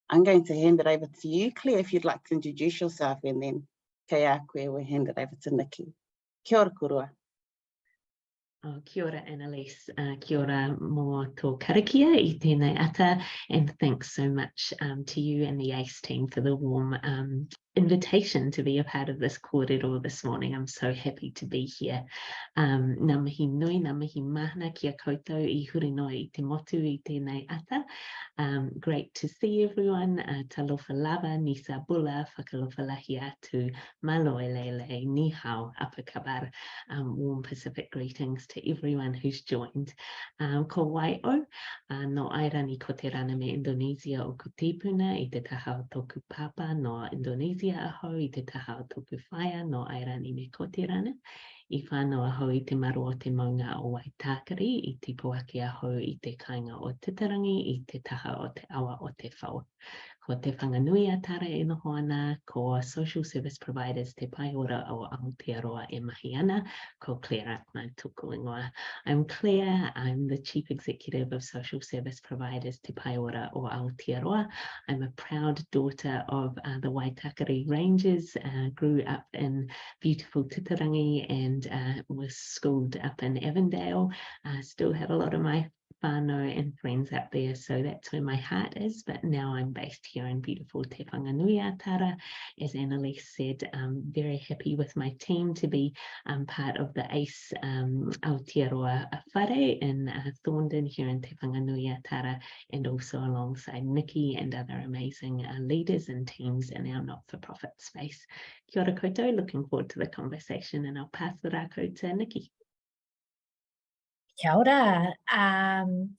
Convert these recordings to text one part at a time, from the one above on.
I'm going to hand it over to you, Claire, if you'd like to introduce yourself, and then kei a koe, we'll hand it over to Nikki. Kia ora korua. Oh, kia ora, Analiese. Kia ora mō tō karakia I tēnei ata, and thanks so much to you and the ACE team for the warm invitation to be a part of this kōrero this morning. I'm so happy to be here. Ngā mihi nui, ngā mihi mahana kia koutou I huri noa I te motu I tēnei ata. Great to see everyone. Talofa lava, nisa bula, whakalofalahi atu, maloe lele, ni hao, apa kabar. Warm Pacific greetings to everyone who's joined. Ko wai'o, no airani ko te rana me Indonesia o ko tipuna I te taha o tōku papa no Indonesia aho I te taha o tōku whaia no airani me ko te rana. I whānau aho I te maro o te maunga o Waitakere, I te poaki aho I te kāinga o Titarangi, I te taha o te awa o te whao. Ko te whanganui atara e noho ana, ko Social Service Providers te pai ora o Aotearoa e mahi ana, ko Claire Achmad tuku ingoa. I'm Claire, I'm the Chief Executive of Social Service Providers te pai ora o Aotearoa. I'm a proud daughter of the Waitakere Rangers, grew up in beautiful Titarangi and was schooled up in Avondale. Still have a lot of my whānau and friends up there, so that's where my heart is, but now I'm based here in beautiful Te Whanganui-a-Tara. As Analiese said, I'm very happy with my team to be part of the ACE Aotearoa Whare in Thorndon here in Te Whanganui-a-Tara, and also alongside Nikki and other amazing leaders and teams in our not-for-profit space. Kia ora koutou, looking forward to the conversation, and I'll pass the rākau to Nikki. Kia ora.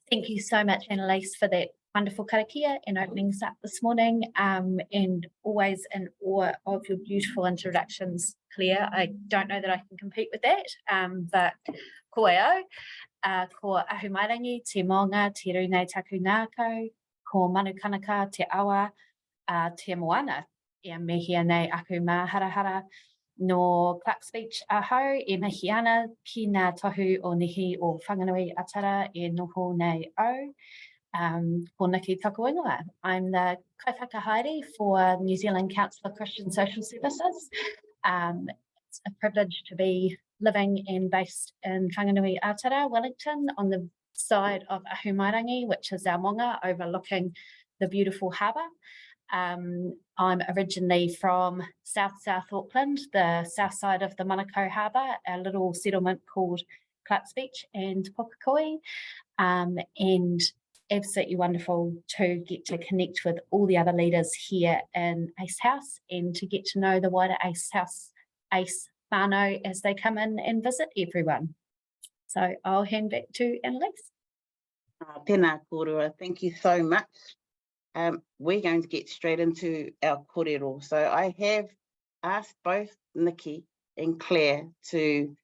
Thank you so much, Analiese, for that wonderful karakia and opening us up this morning, and always in awe of your beautiful introductions, Claire. I don't know that I can compete with that, but koe au, ko ahumairangi, te maunga, te runei taku ngākau, ko manu kanaka, te awa, te moana, ia mehia nei aku mā harahara, no Clark Speech aho e mihi ana ki ngā tohu o nihi o Whanganui-a-Tara e noho nei au. Ko Nikki taku ingoa. I'm the Kaiwhakahaere for New Zealand Council of Christian Social Services. It's a privilege to be living and based in Whanganui-a-Tara, Wellington, on the side of Ahumairangi, which is our monga overlooking the beautiful harbour. I'm originally from South Auckland, the south side of the Manukau Harbour, a little settlement called Clark Speech and Pukakoi, and absolutely wonderful to get to connect with all the other leaders here in ACE House and to get to know the wider ACE House, ACE whānau as they come in and visit everyone. So I'll hand back to Analiese. Tēnā kōrua, thank you so much. We're going to get straight into our kōrero. So I have asked both Nikki and Claire to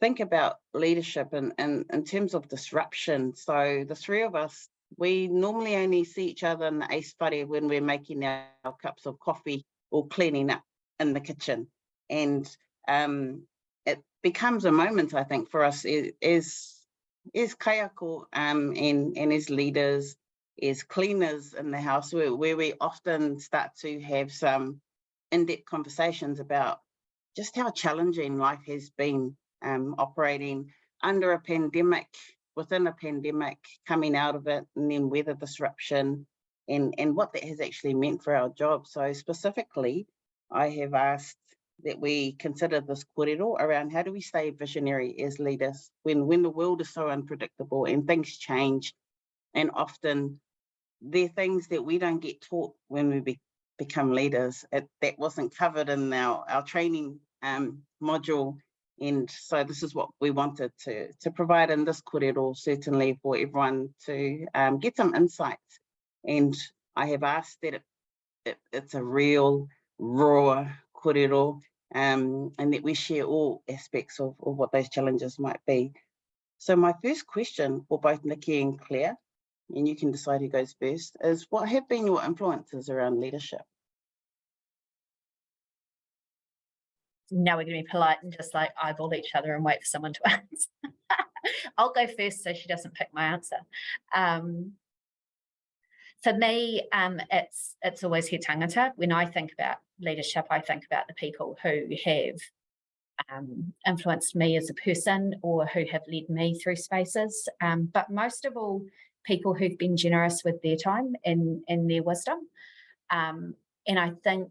think about leadership in terms of disruption. So the three of us, we normally only see each other in the ACE whare when we're making our cups of coffee or cleaning up in the kitchen. And it becomes a moment, I think, for us as kaiako and as leaders, as cleaners in the house, where we often start to have some in-depth conversations about just how challenging life has been, operating under a pandemic, within a pandemic, coming out of it, and then weather disruption, and what that has actually meant for our jobs. So specifically, I have asked that we consider this kōrero around how do we stay visionary as leaders when the world is so unpredictable and things change. And often they're things that we don't get taught when we become leaders. That wasn't covered in our training module. And so this is what we wanted to provide in this kōrero, certainly for everyone to get some insights. And I have asked that it's a real, raw kōrero, and that we share all aspects of what those challenges might be. So my first question for both Nikki and Claire, and you can decide who goes first, is what have been your influences around leadership? Now we're going to be polite and just like eyeball each other and wait for someone to answer. I'll go first so she doesn't pick my answer. For me, it's always he tangata. When I think about leadership, I think about the people who have influenced me as a person or who have led me through spaces, but most of all, people who've been generous with their time and their wisdom. And I think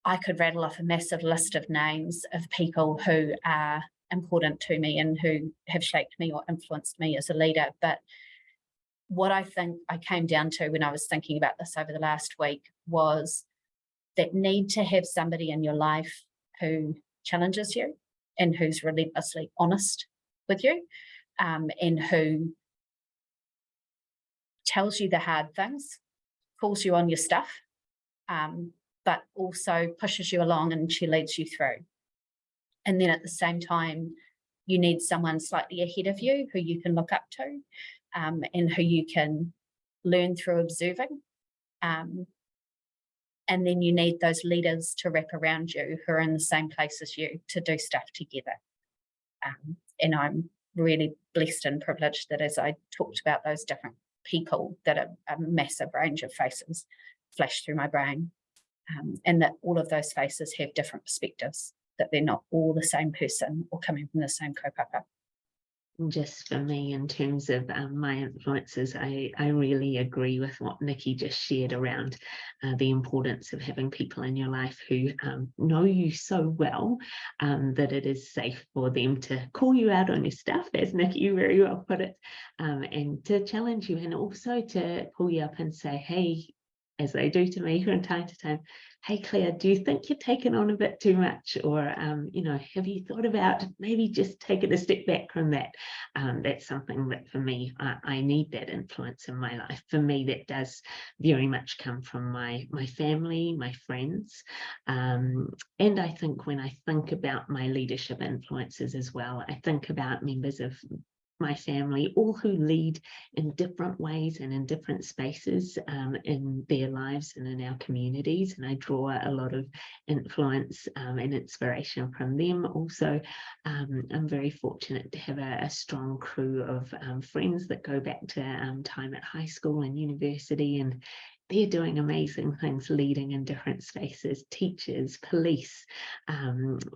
I could rattle off a massive list of names of people who are important to me and who have shaped me or influenced me as a leader. But what I think I came down to when I was thinking about this over the last week was that need to have somebody in your life who challenges you and who's relentlessly honest with you, and who tells you the hard things, calls you on your stuff, but also pushes you along and she leads you through. And then at the same time, you need someone slightly ahead of you who you can look up to, and who you can learn through observing. And then you need those leaders to wrap around you who are in the same place as you to do stuff together. And I'm really blessed and privileged that as I talked about those different people, that a massive range of faces flashed through my brain, and that all of those faces have different perspectives, that they're not all the same person or coming from the same kaupapa. Just for me, in terms of my influences, I really agree with what Nikki just shared around the importance of having people in your life who know you so well that it is safe for them to call you out on your stuff, as Nikki very well put it, and to challenge you, and also to pull you up and say, hey, as they do to me from time to time, hey Claire, do you think you're taking on a bit too much? Or, have you thought about maybe just taking a step back from that? That's something that for me, I need that influence in my life. For me, that does very much come from my family, my friends. And I think when I think about my leadership influences as well, I think about members of my family, all who lead in different ways and in different spaces in their lives and in our communities. And I draw a lot of influence and inspiration from them. Also, I'm very fortunate to have a strong crew of friends that go back to time at high school and university, and they're doing amazing things, leading in different spaces, teachers, police,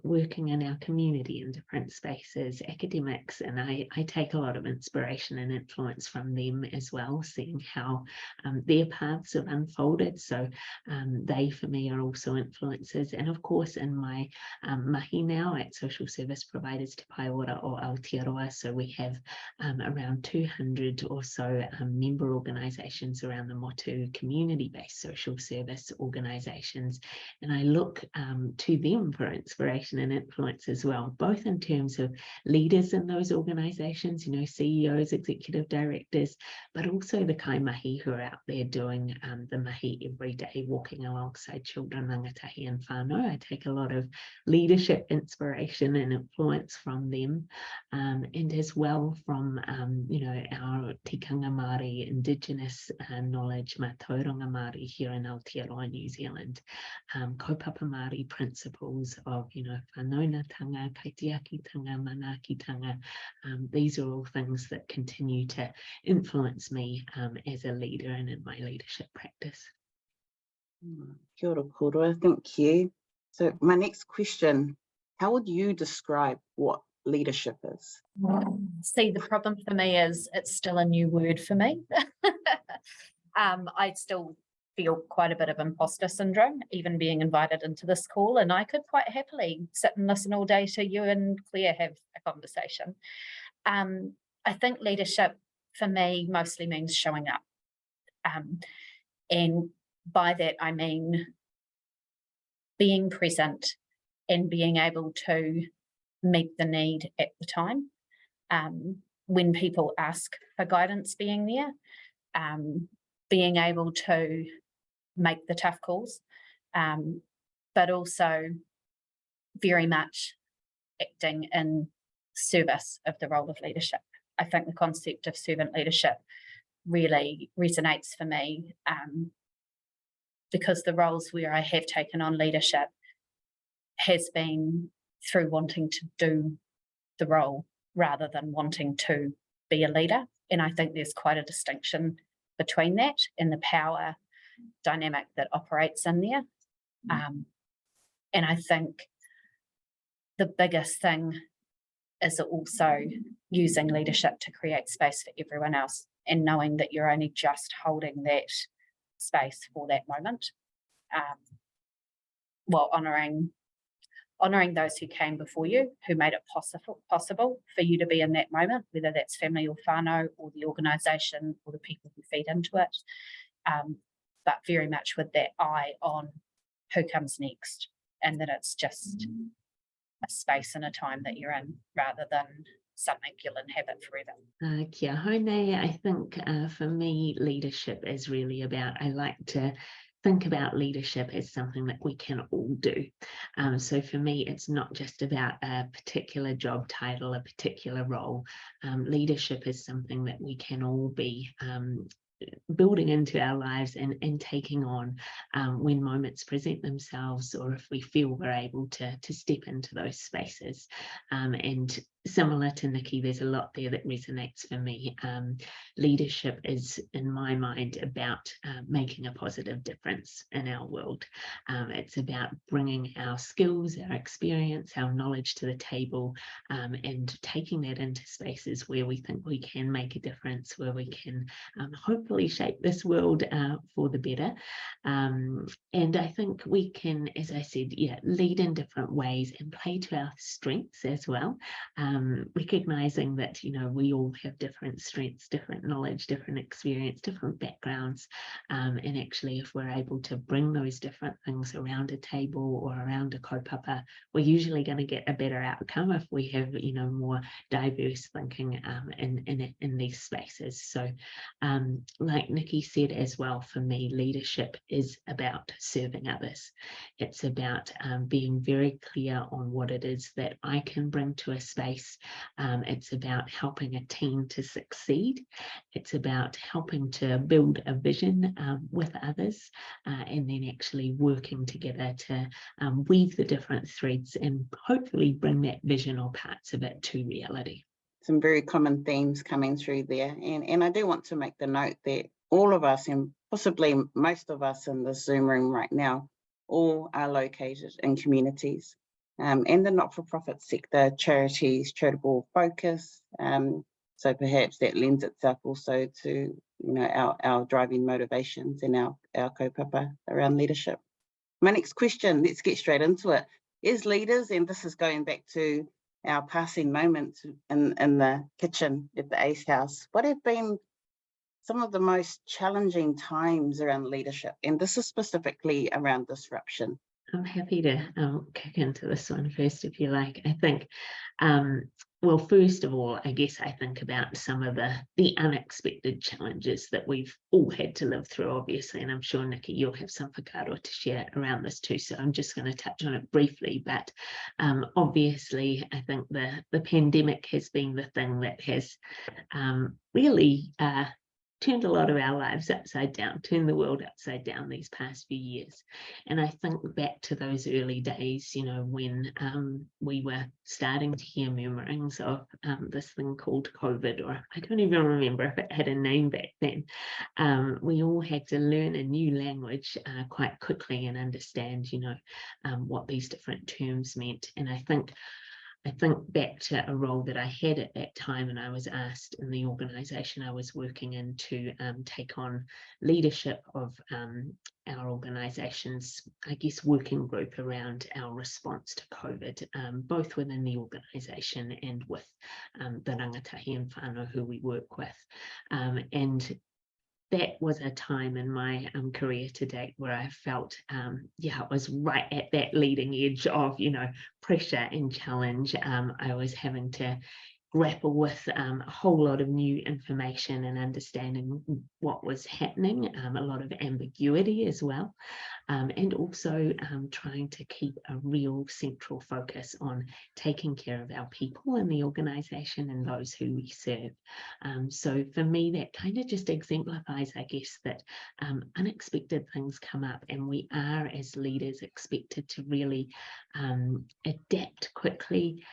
working in our community in different spaces, academics, and I take a lot of inspiration and influence from them as well, seeing how their paths have unfolded. So they, for me, are also influences. And of course, in my mahi now at Social Service Providers Aotearoa, so we have around 200 or so member organisations around the Motu community-based social service organisations, and I look to them for inspiration and influence as well, both in terms of leaders in those organisations, CEOs, executive directors, but also the kaimahi who are out there doing the mahi every day, walking alongside children, rangatahi and whānau. I take a lot of leadership inspiration and influence from them, and as well from our tikanga Māori Indigenous knowledge, Mātauranga Māori here in Aotearoa, New Zealand, kaupapa Māori principles of whanaunatanga, kaitiakitanga, manakitanga. These are all things that continue to influence me as a leader and in my leadership practice. Kia ora kouroa, thank you. So my next question, how would you describe what leadership is? See, the problem for me is it's still a new word for me. I still feel quite a bit of imposter syndrome, even being invited into this call, and I could quite happily sit and listen all day to you and Claire have a conversation. I think leadership for me mostly means showing up. And by that, I mean being present and being able to meet the need at the time. When people ask for guidance, being there, being able to make the tough calls, but also very much acting in service of the role of leadership. I think the concept of servant leadership really resonates for me, because the roles where I have taken on leadership has been through wanting to do the role rather than wanting to be a leader. And I think there's quite a distinction between that and the power dynamic that operates in there. And I think the biggest thing is also using leadership to create space for everyone else, and knowing that you're only just holding that space for that moment, while honouring those who came before you, who made it possible for you to be in that moment, whether that's family or whānau or the organisation or the people who feed into it, but very much with that eye on who comes next, and that it's just a space and a time that you're in, rather than something you'll inhabit forever. Kia hone, I think for me, leadership is really about, I like to think about leadership as something that we can all do. So for me, it's not just about a particular job title, a particular role. Leadership is something that we can all be building into our lives and taking on when moments present themselves, or if we feel we're able to step into those spaces. And similar to Nikki, there's a lot there that resonates for me. Leadership is, in my mind, about making a positive difference in our world. It's about bringing our skills, our experience, our knowledge to the table, and taking that into spaces where we think we can make a difference, where we can hopefully shape this world for the better. And I think we can, as I said, lead in different ways and play to our strengths as well. Recognizing that, we all have different strengths, different knowledge, different experience, different backgrounds. And actually, if we're able to bring those different things around a table or around a kaupapa, we're usually going to get a better outcome if we have, more diverse thinking in these spaces. So like Nikki said as well, for me, leadership is about serving others. It's about being very clear on what it is that I can bring to a space. It's about helping a team to succeed. It's about helping to build a vision with others, and then actually working together to weave the different threads and hopefully bring that vision or parts of it to reality. Some very common themes coming through there. And I do want to make the note that all of us, and possibly most of us in the Zoom room right now, all are located in communities. And the not-for-profit sector, charities, charitable focus. So perhaps that lends itself also to, our driving motivations and our kaupapa around leadership. My next question, let's get straight into it, is leaders, and this is going back to our passing moments in the kitchen at the ACE House, what have been some of the most challenging times around leadership? And this is specifically around disruption. I'm happy to kick into this one first, if you like. I think, well, first of all, I guess I think about some of the unexpected challenges that we've all had to live through, obviously, and I'm sure, Nikki, you'll have some whakaaro to share around this too, so I'm just going to touch on it briefly. But obviously, I think the pandemic has been the thing that has really turned a lot of our lives upside down, turned the world upside down these past few years. And I think back to those early days, when we were starting to hear murmurings of this thing called COVID, or I don't even remember if it had a name back then. We all had to learn a new language quite quickly and understand, what these different terms meant. And I think back to a role that I had at that time, and I was asked in the organisation I was working in to take on leadership of our organisation's, I guess, working group around our response to COVID, both within the organisation and with the rangatahi and whānau who we work with. And that was a time in my career to date where I felt, it was right at that leading edge of, pressure and challenge. I was having to grapple with a whole lot of new information and understanding what was happening, a lot of ambiguity as well, and also trying to keep a real central focus on taking care of our people in the organisation and those who we serve. So for me, that kind of just exemplifies, I guess, that unexpected things come up, and we are, as leaders, expected to really adapt quickly,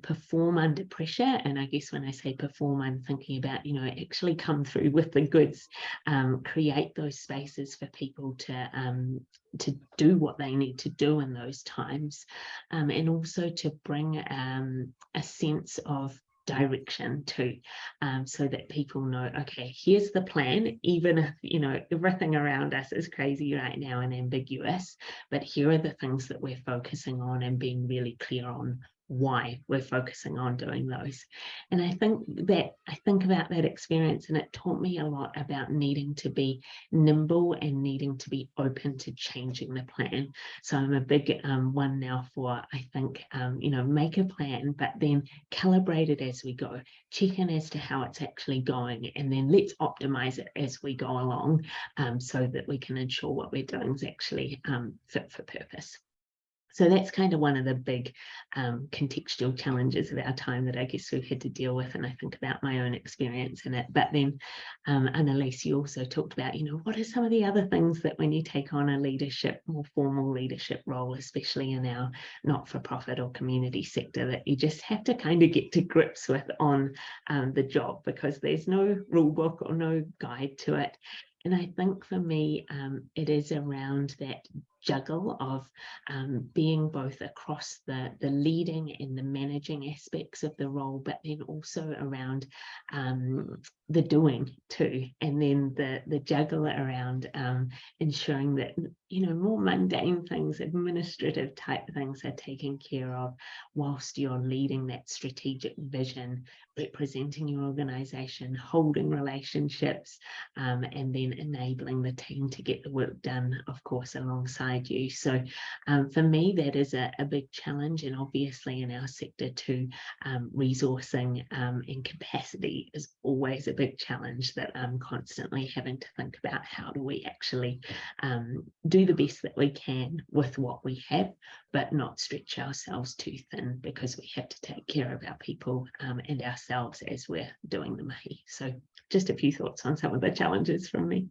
perform under pressure, and I guess when I say perform, I'm thinking about, you know, actually come through with the goods, create those spaces for people to do what they need to do in those times, and also to bring a sense of direction too, so that people know, okay, here's the plan, even if, you know, everything around us is crazy right now and ambiguous, but here are the things that we're focusing on, and being really clear on why we're focusing on doing those. And I think about that experience, and it taught me a lot about needing to be nimble and needing to be open to changing the plan. So I'm a big one now for, I think, you know, make a plan, but then calibrate it as we go, check in as to how it's actually going, and then let's optimize it as we go along, so that we can ensure what we're doing is actually fit for purpose. So that's kind of one of the big contextual challenges of our time that I guess we've had to deal with, and I think about my own experience in it. But then, Analiese, you also talked about, you know, what are some of the other things that when you take on a leadership, more formal leadership role, especially in our not-for-profit or community sector, that you just have to kind of get to grips with on the job, because there's no rule book or no guide to it. And I think for me, it is around that juggle of being both across the leading and the managing aspects of the role, but then also around the doing too, and then the juggle around ensuring that, you know, more mundane things, administrative type things are taken care of, whilst you're leading that strategic vision, representing your organisation, holding relationships, and then enabling the team to get the work done, of course, alongside you. So for me, that is a big challenge, and obviously in our sector too, resourcing and capacity is always a big challenge that I'm constantly having to think about. How do we actually do the best that we can with what we have, but not stretch ourselves too thin, because we have to take care of our people and ourselves as we're doing the mahi. So just a few thoughts on some of the challenges from me.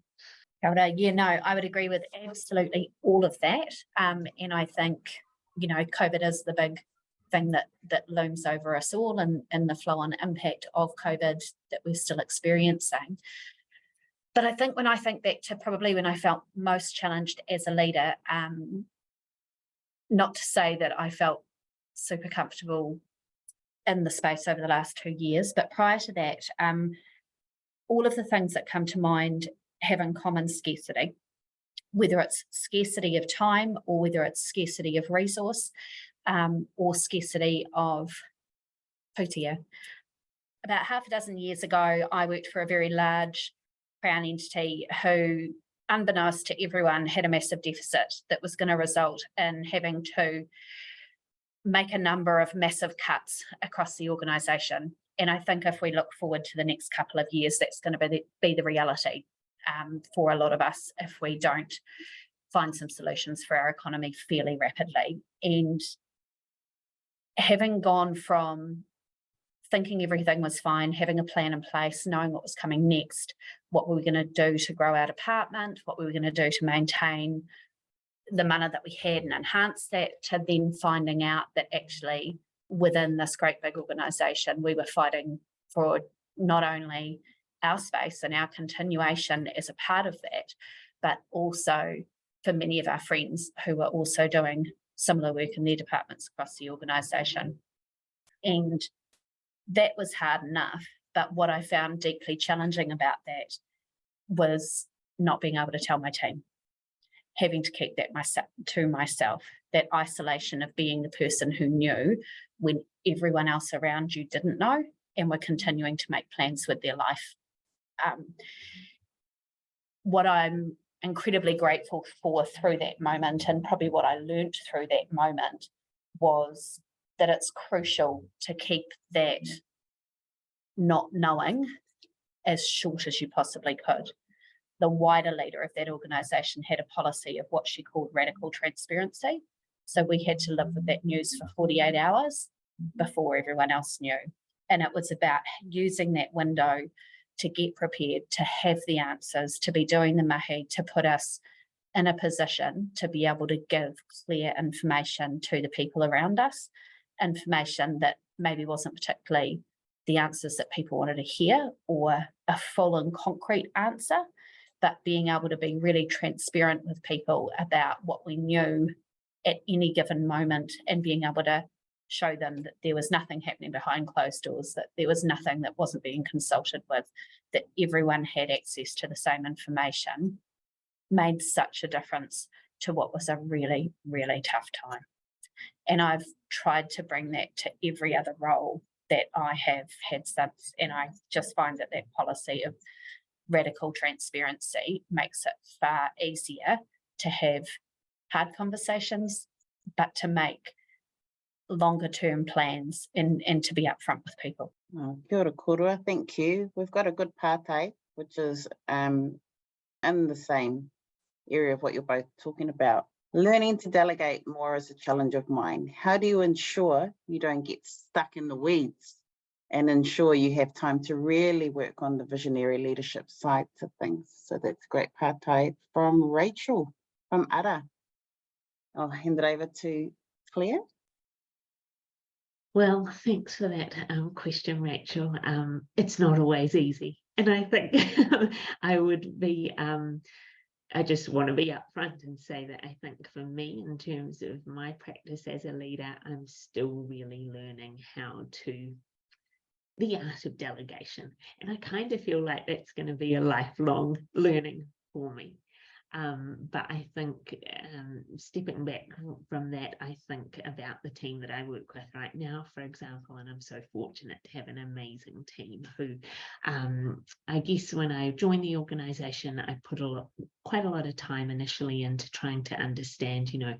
Yeah, no, I would agree with absolutely all of that. And I think, you know, COVID is the big thing that looms over us all, and the flow on impact of COVID that we're still experiencing. But I think when I think back to probably when I felt most challenged as a leader, not to say that I felt super comfortable in the space over the last 2 years, but prior to that, all of the things that come to mind have in common scarcity, whether it's scarcity of time, or whether it's scarcity of resource, or scarcity of putia. About half a dozen years ago, I worked for a very large Crown entity who, unbeknownst to everyone, had a massive deficit that was going to result in having to make a number of massive cuts across the organisation. And I think if we look forward to the next couple of years, that's going to be the reality for a lot of us if we don't find some solutions for our economy fairly rapidly. And having gone from thinking everything was fine, having a plan in place, knowing what was coming next, what we were going to do to grow our department, what we were going to do to maintain the money that we had and enhance that, to then finding out that actually within this great big organisation we were fighting for not only our space and our continuation as a part of that, but also for many of our friends who were also doing similar work in their departments across the organisation. And that was hard enough, but what I found deeply challenging about that was not being able to tell my team, having to keep that to myself, that isolation of being the person who knew when everyone else around you didn't know and were continuing to make plans with their life. What I'm incredibly grateful for through that moment, and probably what I learned through that moment, was that it's crucial to keep that not knowing as short as you possibly could. The wider leader of that organisation had a policy of what she called radical transparency. So we had to live with that news for 48 hours before everyone else knew. And it was about using that window to get prepared, to have the answers, to be doing the mahi, to put us in a position to be able to give clear information to the people around us, information that maybe wasn't particularly the answers that people wanted to hear or a full and concrete answer, but being able to be really transparent with people about what we knew at any given moment and being able to show them that there was nothing happening behind closed doors, that there was nothing that wasn't being consulted with, that everyone had access to the same information, made such a difference to what was a really, really tough time. And I've tried to bring that to every other role that I have had since, and I just find that that policy of radical transparency makes it far easier to have hard conversations, but to make longer term plans and to be upfront with people. Oh, kia ora korua, thank you. We've got a good pātai, which is in the same area of what you're both talking about. Learning to delegate more is a challenge of mine. How do you ensure you don't get stuck in the weeds and ensure you have time to really work on the visionary leadership side of things? So that's great pātai from Rachel, from Ara. I'll hand it over to Claire. Well, thanks for that question, Rachel. It's not always easy. And I think I would be, I just want to be upfront and say that I think for me, in terms of my practice as a leader, I'm still really learning how to, the art of delegation. And I kind of feel like that's going to be a lifelong learning for me. But I think stepping back from that, I think about the team that I work with right now, for example, and I'm so fortunate to have an amazing team who, I guess when I joined the organisation, I put quite a lot of time initially into trying to understand, you know,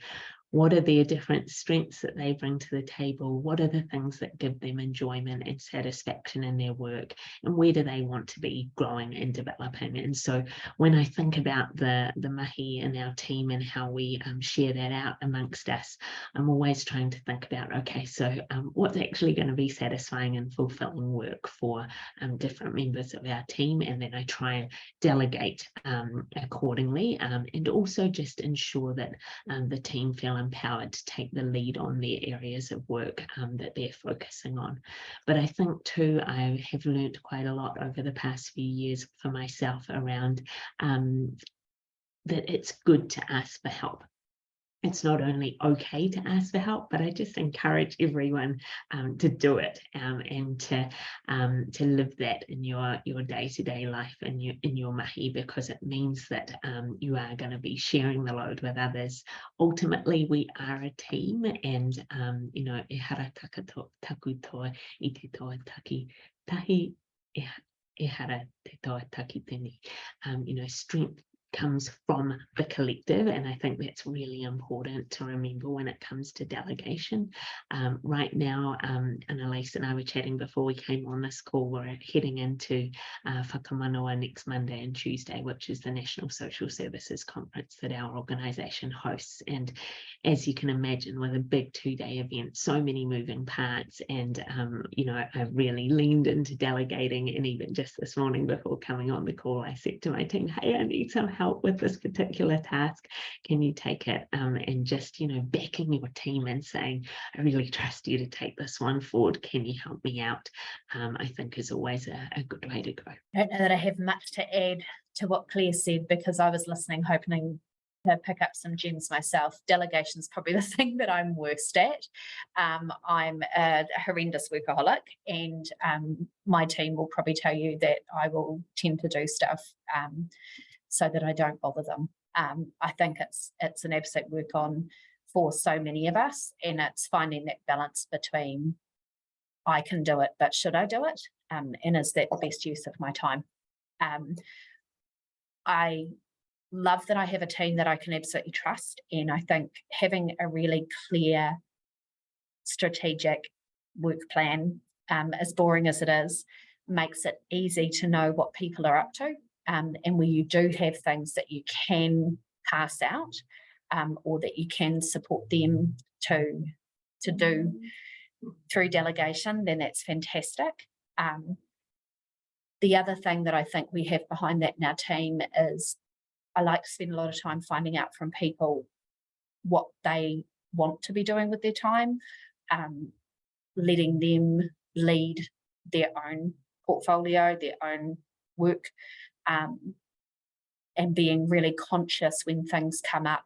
what are their different strengths that they bring to the table? What are the things that give them enjoyment and satisfaction in their work? And where do they want to be growing and developing? And so when I think about the mahi in our team and how we share that out amongst us, I'm always trying to think about, okay, so what's actually going to be satisfying and fulfilling work for different members of our team? And then I try and delegate accordingly, and also just ensure that the team feel empowered to take the lead on their areas of work that they're focusing on. But I think too, I have learned quite a lot over the past few years for myself around that it's good to ask for help. It's not only okay to ask for help, but I just encourage everyone to do it and to live that in your day-to-day life and in your mahi, because it means that you are going to be sharing the load with others. Ultimately, we are a team, and you know, e hara taku toa I te toa taki tahi, e hara te toa taki tini. You know, strength comes from the collective, and I think that's really important to remember when it comes to delegation. Right now, Analiese and I were chatting before we came on this call, we're heading into Whakamanoa next Monday and Tuesday, which is the National Social Services Conference that our organisation hosts. And as you can imagine, with a big 2-day event, so many moving parts, and you know, I've really leaned into delegating. And even just this morning before coming on the call, I said to my team, hey, I need some help with this particular task. Can you take it? And just, you know, backing your team and saying, I really trust you to take this one forward. Can you help me out? I think is always a good way to go. I don't know that I have much to add to what Claire said, because I was listening, hoping to pick up some gems myself. Delegation is probably the thing that I'm worst at. I'm a horrendous workaholic, and my team will probably tell you that I will tend to do stuff so that I don't bother them. I think it's an absolute work on for so many of us, and it's finding that balance between I can do it, but should I do it? And is that the best use of my time? I love that I have a team that I can absolutely trust, and I think having a really clear strategic work plan, as boring as it is, makes it easy to know what people are up to. And where you do have things that you can pass out, or that you can support them to do through delegation, then that's fantastic. The other thing that I think we have behind that in our team is I like to spend a lot of time finding out from people what they want to be doing with their time, letting them lead their own portfolio, their own work, and being really conscious when things come up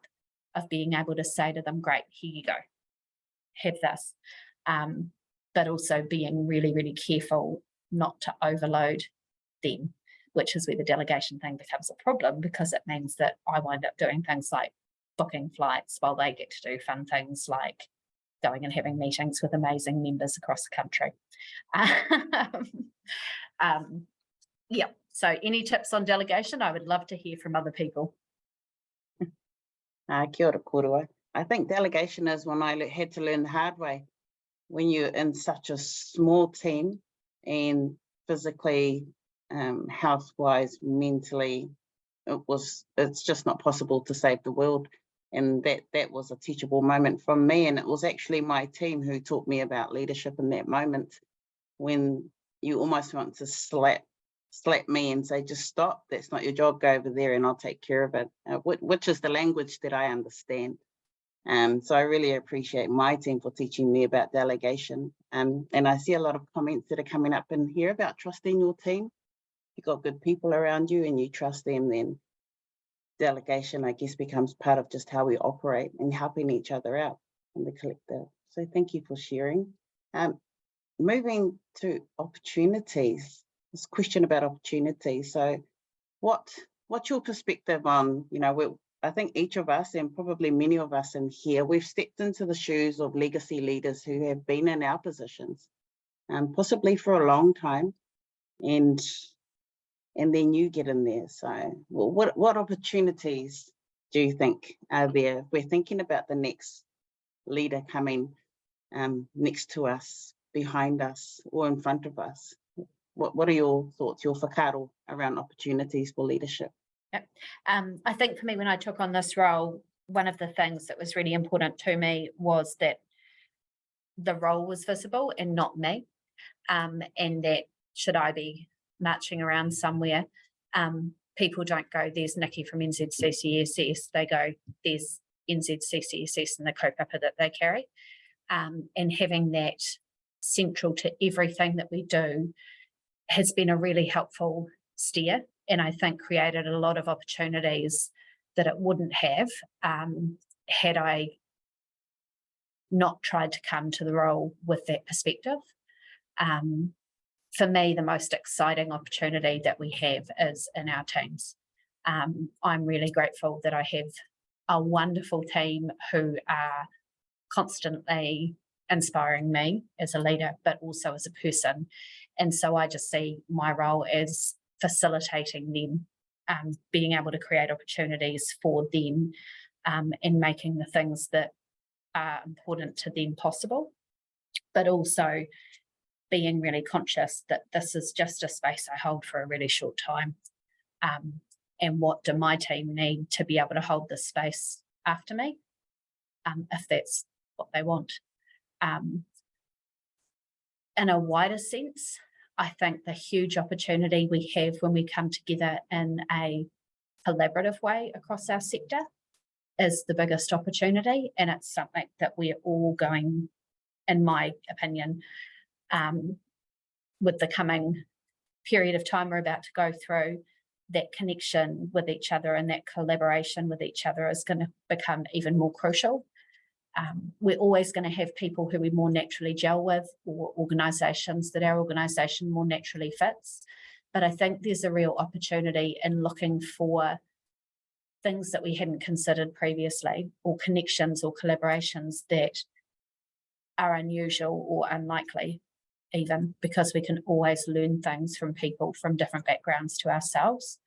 of being able to say to them, great, here you go, have this. But also being really, really careful not to overload them, which is where the delegation thing becomes a problem, because it means that I wind up doing things like booking flights while they get to do fun things like going and having meetings with amazing members across the country. Yeah, so any tips on delegation? I would love to hear from other people. Kia ora, Korowai. I think delegation is one I had to learn the hard way. When you're in such a small team and physically, health-wise, mentally, it's just not possible to save the world. And that was a teachable moment from me. And it was actually my team who taught me about leadership in that moment, when you almost want to slap me and say, just stop, that's not your job, go over there and I'll take care of it, which is the language that I understand. So I really appreciate my team for teaching me about delegation. And I see a lot of comments that are coming up in here about trusting your team. You've got good people around you and you trust them, then delegation, I guess, becomes part of just how we operate and helping each other out in the collective. So thank you for sharing. Moving to opportunities, this question about opportunities. So what's your perspective on, I think each of us, and probably many of us in here, we've stepped into the shoes of legacy leaders who have been in our positions, possibly for a long time, and then you get in there. So what opportunities do you think are there? We're thinking about the next leader coming next to us, behind us, or in front of us. What are your thoughts, your whakaaro around opportunities for leadership? Yep. I think for me, when I took on this role, one of the things that was really important to me was that the role was visible and not me, and that should I be marching around somewhere, people don't go, there's Nikki from NZCCSS, they go, there's NZCCSS and the kaupapa that they carry, and having that central to everything that we do has been a really helpful steer, and I think created a lot of opportunities that it wouldn't have had I not tried to come to the role with that perspective. For me, the most exciting opportunity that we have is in our teams. I'm really grateful that I have a wonderful team who are constantly inspiring me as a leader, but also as a person. And so I just see my role as facilitating them, being able to create opportunities for them, and making the things that are important to them possible, but also being really conscious that this is just a space I hold for a really short time. And what do my team need to be able to hold this space after me, if that's what they want. In a wider sense, I think the huge opportunity we have when we come together in a collaborative way across our sector is the biggest opportunity, and it's something that we're all going, in my opinion, with the coming period of time we're about to go through, that connection with each other and that collaboration with each other is going to become even more crucial. We're always going to have people who we more naturally gel with, or organisations that our organisation more naturally fits. But I think there's a real opportunity in looking for things that we hadn't considered previously, or connections or collaborations that are unusual or unlikely, even, because we can always learn things from people from different backgrounds to ourselves,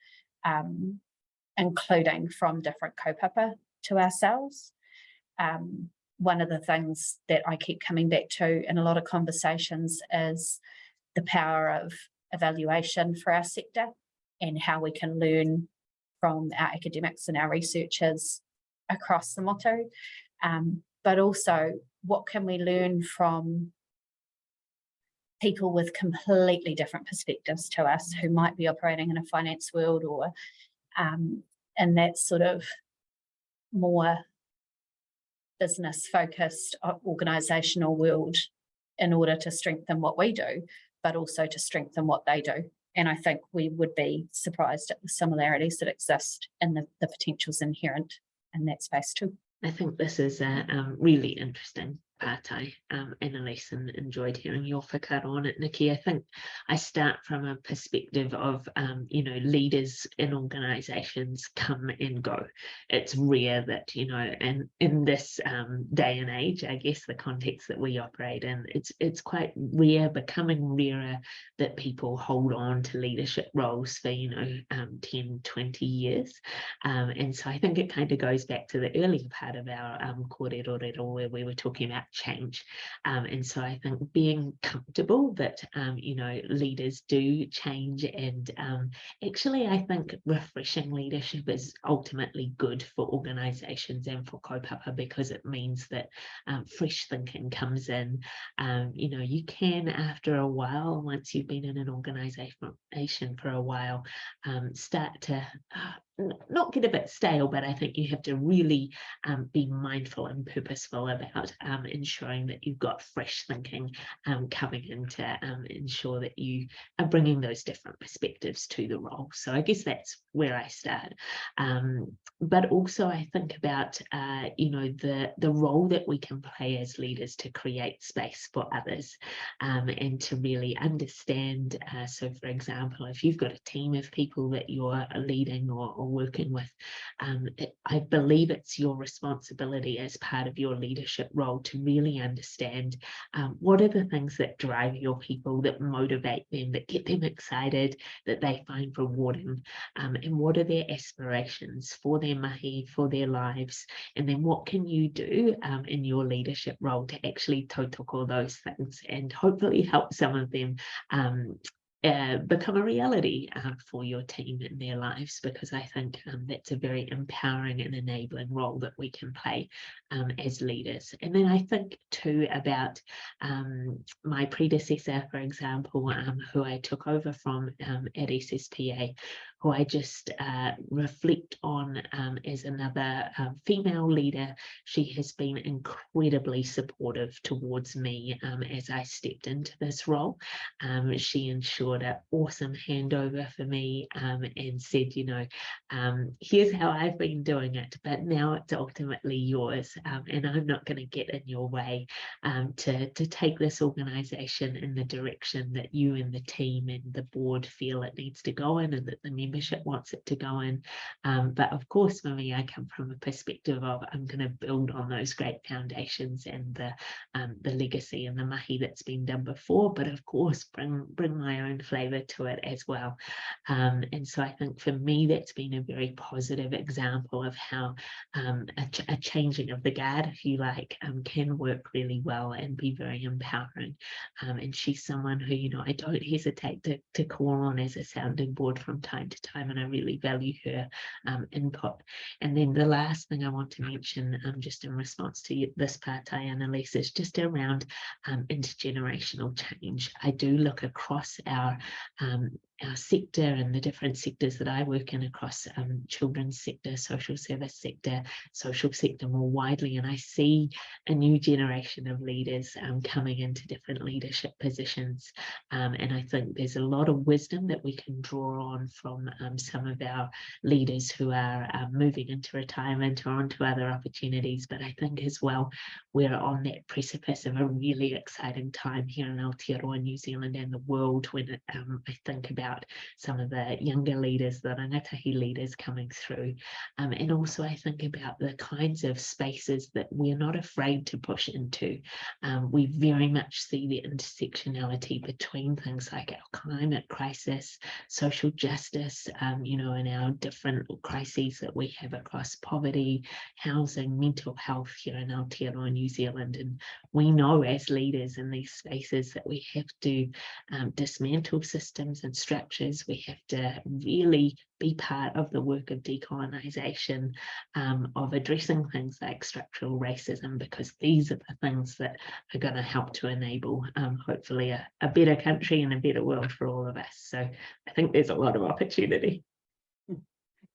including from different kaupapa to ourselves. One of the things that I keep coming back to in a lot of conversations is the power of evaluation for our sector, and how we can learn from our academics and our researchers across the motu, but also what can we learn from people with completely different perspectives to us, who might be operating in a finance world or in that sort of more business focused organisational world, in order to strengthen what we do, but also to strengthen what they do. And I think we would be surprised at the similarities that exist and the potentials inherent in that space too. I think this is a really interesting pātai, Analiese, and enjoyed hearing your whakaaro on it, Nikki. I think I start from a perspective of, leaders in organisations come and go. It's rare that, and in this day and age, I guess the context that we operate in, it's quite rare, becoming rarer, that people hold on to leadership roles for, 10, 20 years. And so I think it kind of goes back to the earlier part of our kōrero where we were talking about change. And so I think being comfortable that, leaders do change, and actually I think refreshing leadership is ultimately good for organisations and for kaupapa, because it means that fresh thinking comes in. You can, after a while, once you've been in an organisation for a while, start to not get a bit stale, but I think you have to really be mindful and purposeful about ensuring that you've got fresh thinking coming in to ensure that you are bringing those different perspectives to the role. So I guess that's where I start. But also I think about, the role that we can play as leaders to create space for others, and to really understand. So for example, if you've got a team of people that you're leading or working with, I believe it's your responsibility as part of your leadership role to really understand what are the things that drive your people, that motivate them, that get them excited, that they find rewarding, and what are their aspirations for their mahi, for their lives, and then what can you do in your leadership role to actually tautoko those things and hopefully help some of them become a reality for your team in their lives, because I think that's a very empowering and enabling role that we can play as leaders. And then I think too about my predecessor, for example, who I took over from at SSPA, who I just reflect on as another female leader. She has been incredibly supportive towards me as I stepped into this role. She ensured an awesome handover for me and said, here's how I've been doing it, but now it's ultimately yours, and I'm not going to get in your way to take this organisation in the direction that you and the team and the board feel it needs to go in, and that the membership wants it to go in. But of course, for me, I come from a perspective of I'm going to build on those great foundations and the legacy and the mahi that's been done before, but of course bring my own flavour to it as well. And so I think for me that's been a very positive example of how a changing of the guard, if you like, can work really well and be very empowering. And she's someone who, I don't hesitate to call on as a sounding board from time to time, and I really value her input. And then the last thing I want to mention, just in response to this pātai, Analiese, is just around intergenerational change. I do look across our sector and the different sectors that I work in across children's sector, social service sector, social sector more widely, and I see a new generation of leaders coming into different leadership positions, and I think there's a lot of wisdom that we can draw on from some of our leaders who are moving into retirement or onto other opportunities. But I think as well we're on that precipice of a really exciting time here in Aotearoa, New Zealand and the world, when I think about some of the younger leaders, the rangatahi leaders coming through, and also I think about the kinds of spaces that we're not afraid to push into. We very much see the intersectionality between things like our climate crisis, social justice, and our different crises that we have across poverty, housing, mental health here in Aotearoa, New Zealand. And we know as leaders in these spaces that we have to dismantle systems and structures. We have to really be part of the work of decolonisation, of addressing things like structural racism, because these are the things that are going to help to enable hopefully a better country and a better world for all of us. So I think there's a lot of opportunity.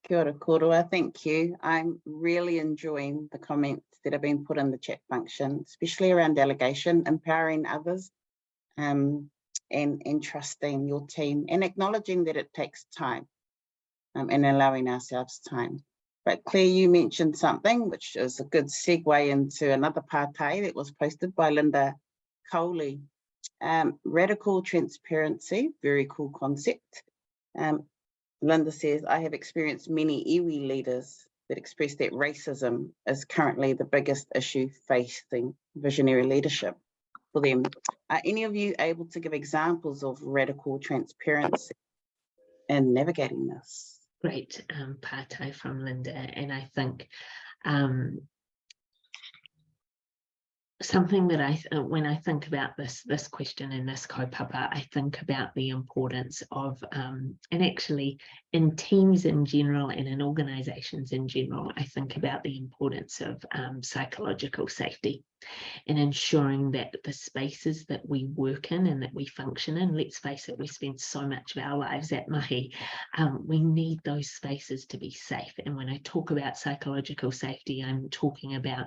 Kia ora kōrua, thank you. I'm really enjoying the comments that have been put in the chat function, especially around delegation, empowering others. and trusting your team and acknowledging that it takes time and allowing ourselves time. But Claire, you mentioned something which is a good segue into another partai that was posted by Linda Coley. Radical transparency, very cool concept. Linda says, I have experienced many iwi leaders that express that racism is currently the biggest issue facing visionary leadership for them. Are any of you able to give examples of radical transparency in navigating this? Great partai from Linda, and I think something that when I think about this question and this kaupapa, I think about the importance of, and actually in teams in general and in organisations in general, I think about the importance of psychological safety and ensuring that the spaces that we work in and that we function in, let's face it, we spend so much of our lives at mahi, we need those spaces to be safe. And when I talk about psychological safety, I'm talking about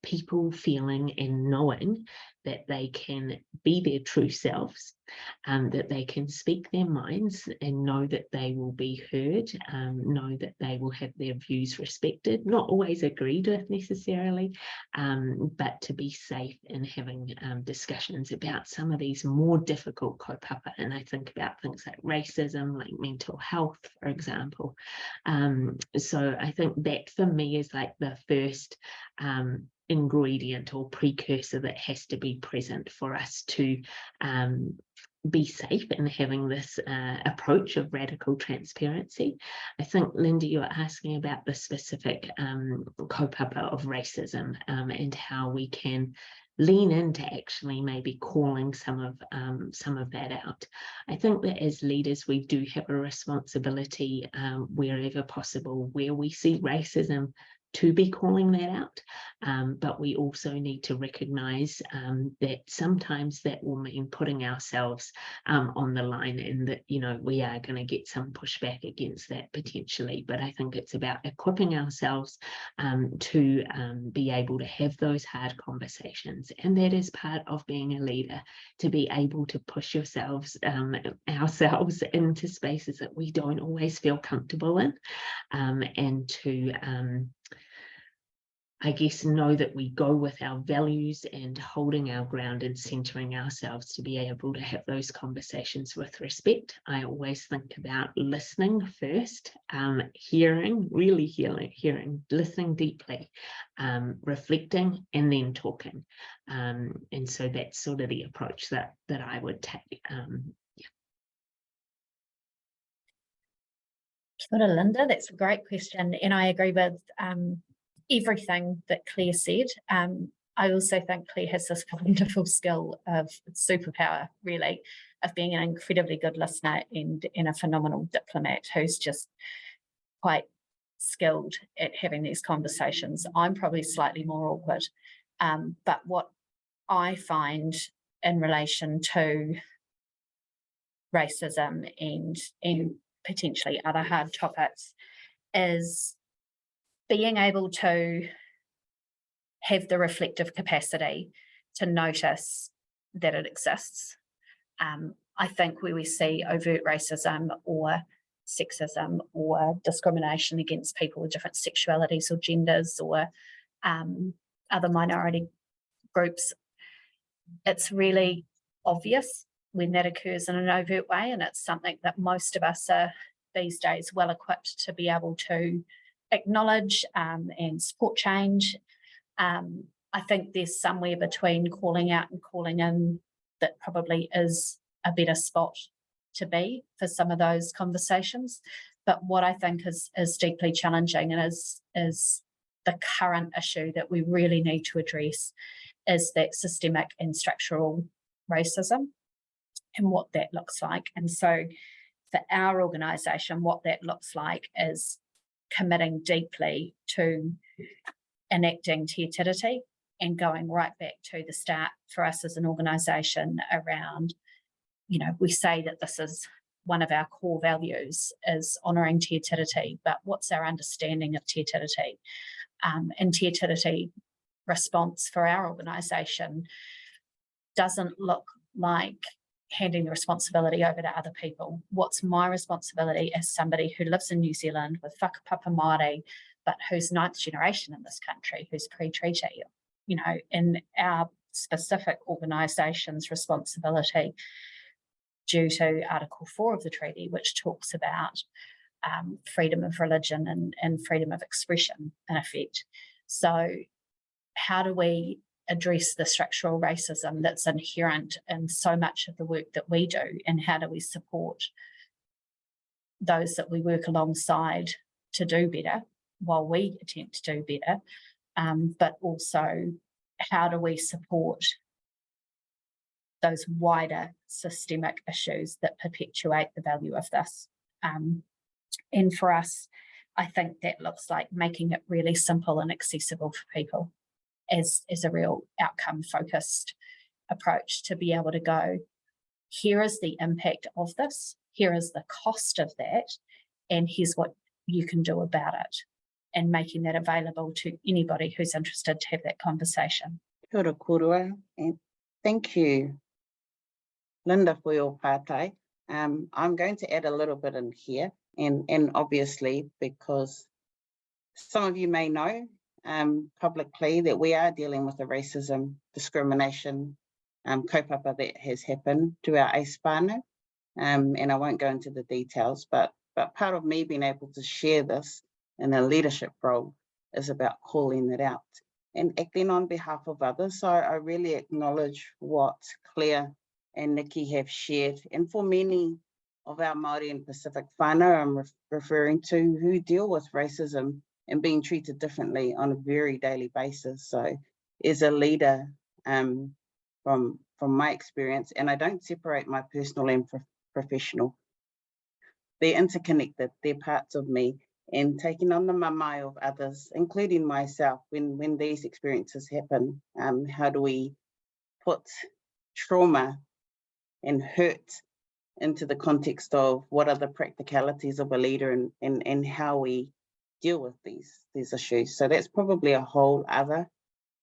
people feeling and knowing that they can be their true selves, that they can speak their minds and know that they will be heard, know that they will have their views respected, not always agreed with necessarily, but to be safe in having discussions about some of these more difficult kaupapa. And I think about things like racism, like mental health, for example. So I think that for me is like the first ingredient or precursor that has to be present for us to be safe in having this approach of radical transparency. I think, Linda, you were asking about the specific kaupapa of racism and how we can lean into actually maybe calling some of that out. I think that as leaders, we do have a responsibility wherever possible, where we see racism, to be calling that out, but we also need to recognise that sometimes that will mean putting ourselves on the line, and that, you know, we are going to get some pushback against that potentially. But I think it's about equipping ourselves to be able to have those hard conversations, and that is part of being a leader, to be able to push ourselves into spaces that we don't always feel comfortable in, and to I guess know that we go with our values and holding our ground and centering ourselves to be able to have those conversations with respect. I always think about listening first, hearing, really hearing, listening deeply, reflecting, and then talking. And so that's sort of the approach that I would take. Kia ora, Linda, that's a great question, and I agree with everything that Claire said. I also think Claire has this wonderful skill of superpower, really, of being an incredibly good listener and a phenomenal diplomat who's just quite skilled at having these conversations. I'm probably slightly more awkward, but what I find in relation to racism and potentially other hard topics is being able to have the reflective capacity to notice that it exists. I think where we see overt racism or sexism or discrimination against people with different sexualities or genders or other minority groups, it's really obvious when that occurs in an overt way, and it's something that most of us are these days well equipped to be able to acknowledge and support change. I think there's somewhere between calling out and calling in that probably is a better spot to be for some of those conversations. But what I think is deeply challenging and is the current issue that we really need to address is that systemic and structural racism and what that looks like. And so for our organisation, what that looks like is committing deeply to enacting Te Tiriti and going right back to the start for us as an organisation around, you know, we say that this is one of our core values is honouring Te Tiriti, but what's our understanding of Te Tiriti? And Te Tiriti response for our organisation doesn't look like handing the responsibility over to other people. What's my responsibility as somebody who lives in New Zealand with whakapapa Māori, but who's 9th generation in this country, who's pre-treaty, you know, in our specific organisation's responsibility due to Article 4 of the treaty, which talks about freedom of religion and freedom of expression, in effect. So how do we address the structural racism that's inherent in so much of the work that we do, and how do we support those that we work alongside to do better while we attempt to do better, but also how do we support those wider systemic issues that perpetuate the value of this. And for us, I think that looks like making it really simple and accessible for people as a real outcome-focused approach, to be able to go, here is the impact of this, here is the cost of that, and here's what you can do about it, and making that available to anybody who's interested to have that conversation. Kia ora kōrua, and thank you, Linda, for your pātai. I'm going to add a little bit in here, and obviously, because some of you may know publicly that we are dealing with the racism, discrimination, kaupapa that has happened to our ACE whānau, and I won't go into the details, but part of me being able to share this in a leadership role is about calling it out and acting on behalf of others. So I really acknowledge what Claire and Nikki have shared, and for many of our Māori and Pacific whānau I'm referring to, who deal with racism and being treated differently on a very daily basis. So as a leader, from my experience, and I don't separate my personal and professional, they're interconnected, they're parts of me, and taking on the mamae of others, including myself, when these experiences happen, how do we put trauma and hurt into the context of what are the practicalities of a leader, and how we deal with these issues. So that's probably a whole other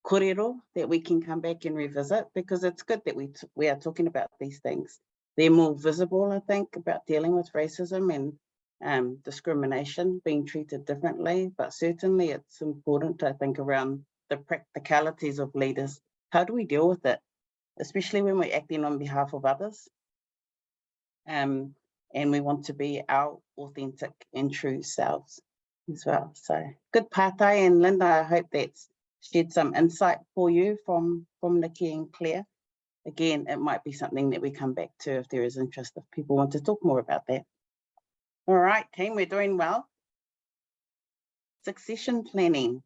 kōrero that we can come back and revisit, because it's good that we are talking about these things. They're more visible, I think, about dealing with racism and discrimination, being treated differently, but certainly it's important, I think, around the practicalities of leaders. How do we deal with it, especially when we're acting on behalf of others? And we want to be our authentic and true selves as well. So good pātai, and Linda, I hope that's shed some insight for you from Nikki and Claire. Again, it might be something that we come back to if there is interest, if people want to talk more about that. All right, team, we're doing well. Succession planning.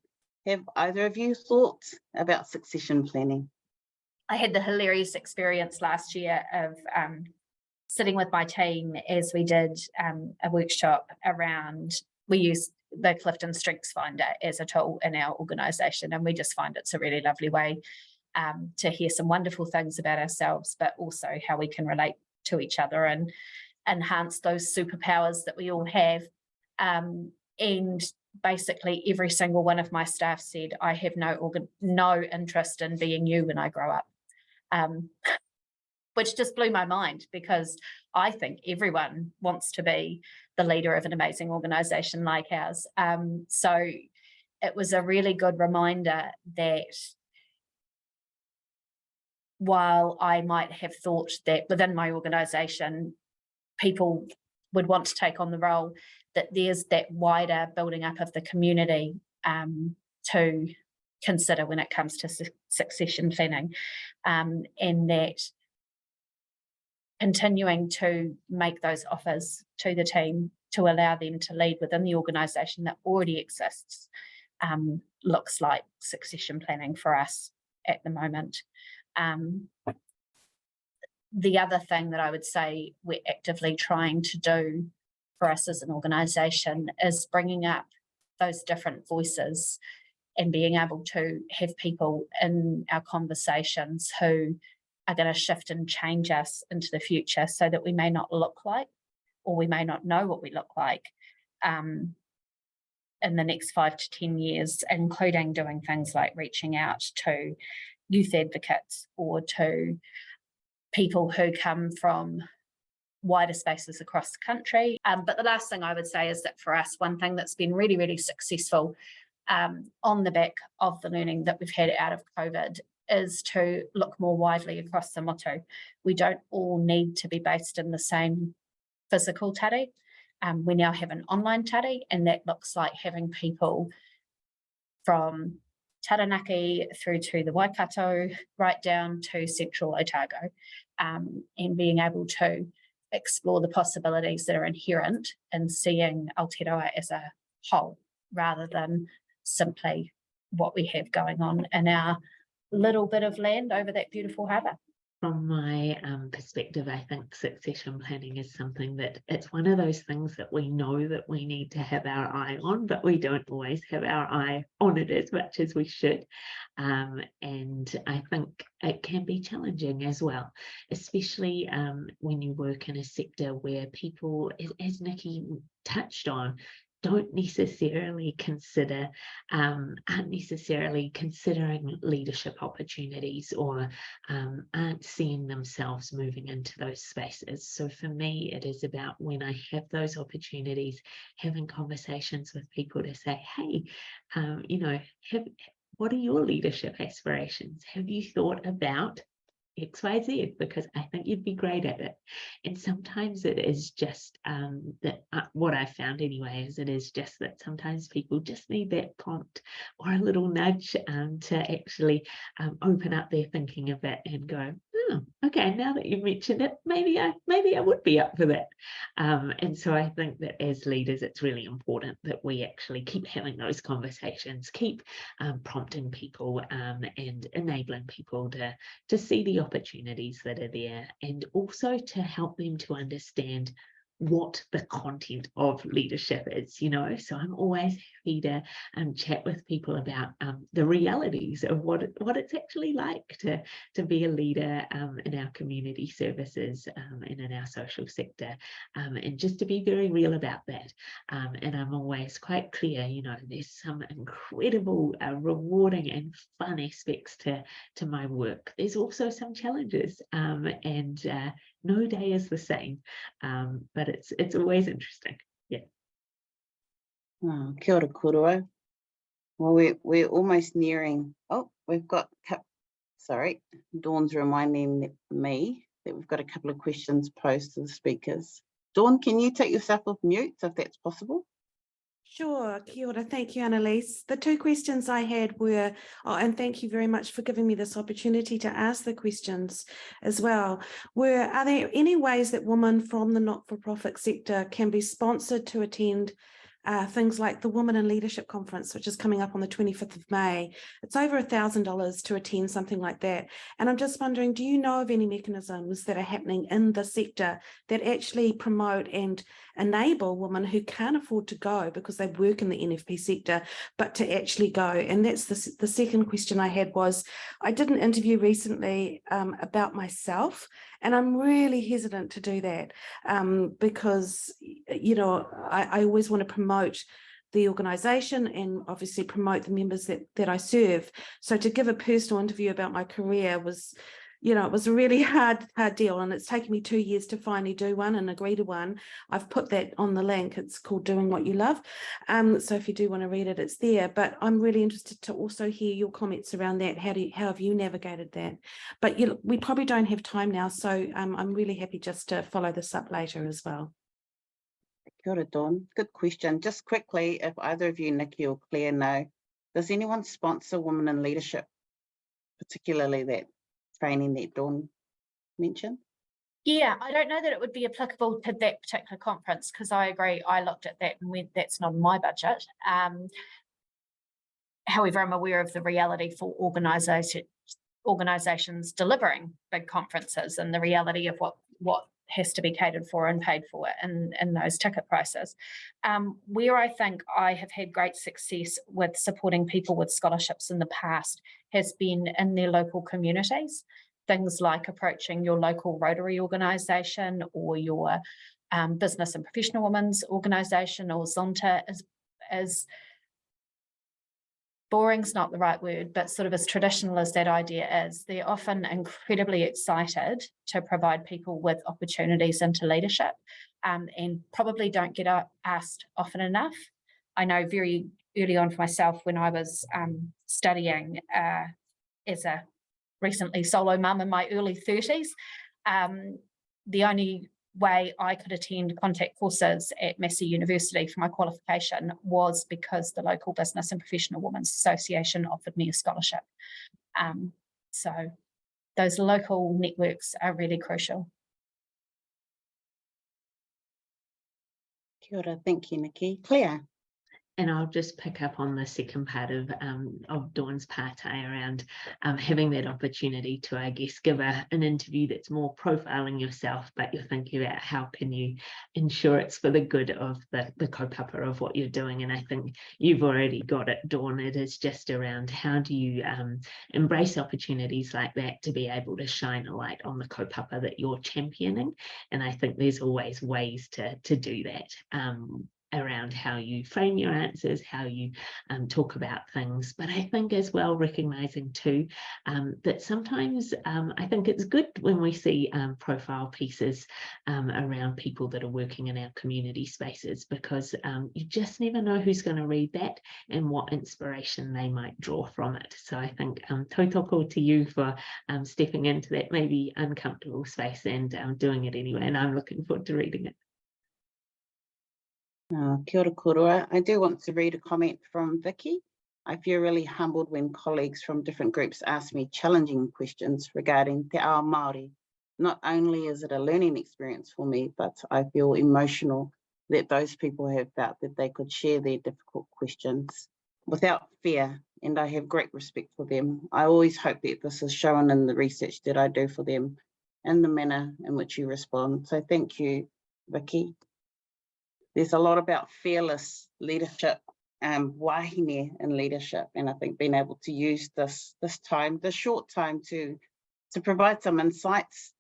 Have either of you thought about succession planning? I had the hilarious experience last year of sitting with my team as we did a workshop around, we used the Clifton Strengths Finder as a tool in our organisation, and we just find it's a really lovely way to hear some wonderful things about ourselves, but also how we can relate to each other and enhance those superpowers that we all have. And basically every single one of my staff said, I have no interest in being you when I grow up. Which just blew my mind, because I think everyone wants to be the leader of an amazing organisation like ours. So it was a really good reminder that while I might have thought that within my organisation people would want to take on the role, that there's that wider building up of the community to consider when it comes to succession planning, and that continuing to make those offers to the team to allow them to lead within the organisation that already exists looks like succession planning for us at the moment. The other thing that I would say we're actively trying to do for us as an organisation is bringing up those different voices and being able to have people in our conversations who are going to shift and change us into the future, so that we may not look like, or we may not know what we look like in the next 5 to 10 years, including doing things like reaching out to youth advocates or to people who come from wider spaces across the country. But the last thing I would say is that for us, one thing that's been really, really successful on the back of the learning that we've had out of COVID is to look more widely across the motu. We don't all need to be based in the same physical tari. We now have an online tari, and that looks like having people from Taranaki through to the Waikato, right down to Central Otago, and being able to explore the possibilities that are inherent in seeing Aotearoa as a whole, rather than simply what we have going on in our little bit of land over that beautiful harbour. From my perspective, I think succession planning is something that it's one of those things that we know that we need to have our eye on, but we don't always have our eye on it as much as we should. And I think it can be challenging as well, especially when you work in a sector where people, as Nikki touched on, don't necessarily consider, aren't necessarily considering leadership opportunities, or aren't seeing themselves moving into those spaces. So for me, it is about, when I have those opportunities, having conversations with people to say, hey, you know, what are your leadership aspirations? Have you thought about XYZ, because I think you'd be great at it. And sometimes it is just that what I found anyway is it is just that sometimes people just need that prompt or a little nudge to actually open up their thinking a bit and go, oh, okay, now that you've mentioned it, maybe I would be up for that. And so I think that as leaders, it's really important that we actually keep having those conversations, keep prompting people and enabling people to see the opportunities that are there, and also to help them to understand what the content of leadership is, you know. So I'm always happy to chat with people about the realities of what it's actually like to be a leader in our community services and in our social sector, and just to be very real about that. And I'm always quite clear, you know, there's some incredible rewarding and fun aspects to my work. There's also some challenges, and no day is the same, but it's always interesting. Yeah. Oh, kia ora koroa. Well, we're almost nearing. Oh, we've got. Sorry, Dawn's reminding me that we've got a couple of questions posed to the speakers. Dawn, can you take yourself off mute if that's possible? Sure, kia ora. Thank you, Analiese. The two questions I had were, and thank you very much for giving me this opportunity to ask the questions as well, are there any ways that women from the not-for-profit sector can be sponsored to attend things like the Women in Leadership Conference, which is coming up on the 25th of May. It's over $1,000 to attend something like that. And I'm just wondering, do you know of any mechanisms that are happening in the sector that actually promote and enable women who can't afford to go because they work in the NFP sector, but to actually go? And that's the second question I had was, I did an interview recently about myself, and I'm really hesitant to do that because, you know, I always want to promote the organisation and obviously promote the members that I serve. So to give a personal interview about my career was, you know, it was a really hard deal, and it's taken me 2 years to finally do one and agree to one. I've put that on the link. It's called Doing What You Love. So if you do want to read it, it's there. But I'm really interested to also hear your comments around that. How have you navigated that? But we probably don't have time now, so I'm really happy just to follow this up later as well. Kia ora, Dawn. Good question. Just quickly, if either of you, Nikki or Claire, know, does anyone sponsor women in leadership, particularly that training that Dawn mentioned? Yeah, I don't know that it would be applicable to that particular conference, because I agree, I looked at that and went, that's not in my budget. However, I'm aware of the reality for organisations delivering big conferences and the reality of what has to be catered for and paid for in those ticket prices. Where I think I have had great success with supporting people with scholarships in the past has been in their local communities. Things like approaching your local Rotary organisation or your business and professional women's organisation or Zonta as boring's not the right word, but sort of as traditional as that idea is, they're often incredibly excited to provide people with opportunities into leadership, and probably don't get asked often enough. I know very early on for myself when I was studying as a recently solo mum in my early 30s, the only way I could attend contact courses at Massey University for my qualification was because the local Business and Professional Women's Association offered me a scholarship. So those local networks are really crucial. Kia ora, thank you, Nikki. Claire. And I'll just pick up on the second part of Dawn's part around having that opportunity to, I guess, give an interview that's more profiling yourself, but you're thinking about how can you ensure it's for the good of the kaupapa of what you're doing. And I think you've already got it, Dawn. It is just around how do you embrace opportunities like that to be able to shine a light on the kaupapa that you're championing. And I think there's always ways to do that. Around how you frame your answers, how you talk about things. But I think as well, recognizing too, that sometimes I think it's good when we see profile pieces around people that are working in our community spaces, because you just never know who's going to read that and what inspiration they might draw from it. So I think tautoko to you for stepping into that maybe uncomfortable space and doing it anyway. And I'm looking forward to reading it. Kia ora korua. I do want to read a comment from Vicky. I feel really humbled when colleagues from different groups ask me challenging questions regarding te ao Māori. Not only is it a learning experience for me, but I feel emotional that those people have felt that they could share their difficult questions without fear, and I have great respect for them. I always hope that this is shown in the research that I do for them and the manner in which you respond. So thank you, Vicky. There's a lot about fearless leadership, wahine in leadership, and I think being able to use this short time to provide some insights.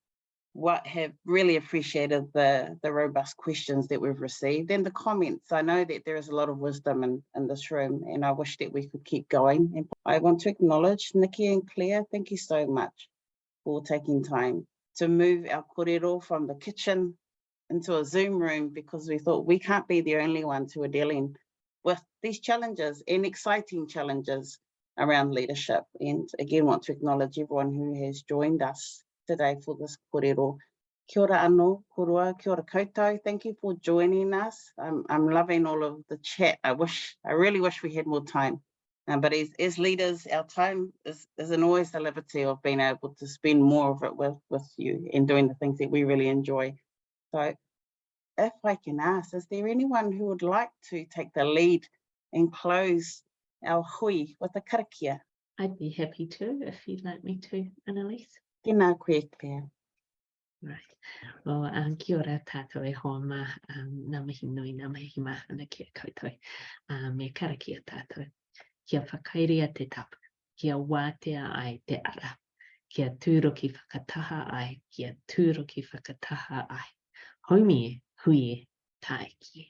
What have really appreciated the robust questions that we've received and the comments. I know that there is a lot of wisdom in this room, and I wish that we could keep going. And I want to acknowledge Nikki and Claire. Thank you so much for taking time to move our kōrero from the kitchen into a Zoom room, because we thought we can't be the only ones who are dealing with these challenges and exciting challenges around leadership. And again, want to acknowledge everyone who has joined us today for this kōrero. Kia ora anō, korua, kia ora koutou. Thank you for joining us. I'm loving all of the chat. I really wish we had more time. But as leaders, our time isn't always the liberty of being able to spend more of it with you and doing the things that we really enjoy. So if I can ask, is there anyone who would like to take the lead and close our hui with a karakia? I'd be happy to, if you'd like me to, Analiese. Tēnā koe, Claire. Right. Well, kia ora tātou e hoa ma, ngā mihi nui, ngā mihi mahana kia koutou. Me karakia tātou. Kia whakairea te tapu, kia wātea ai te ara, kia tūroki whakataha ai, kia tūroki whakataha ai. Haumie, hui, tae kia.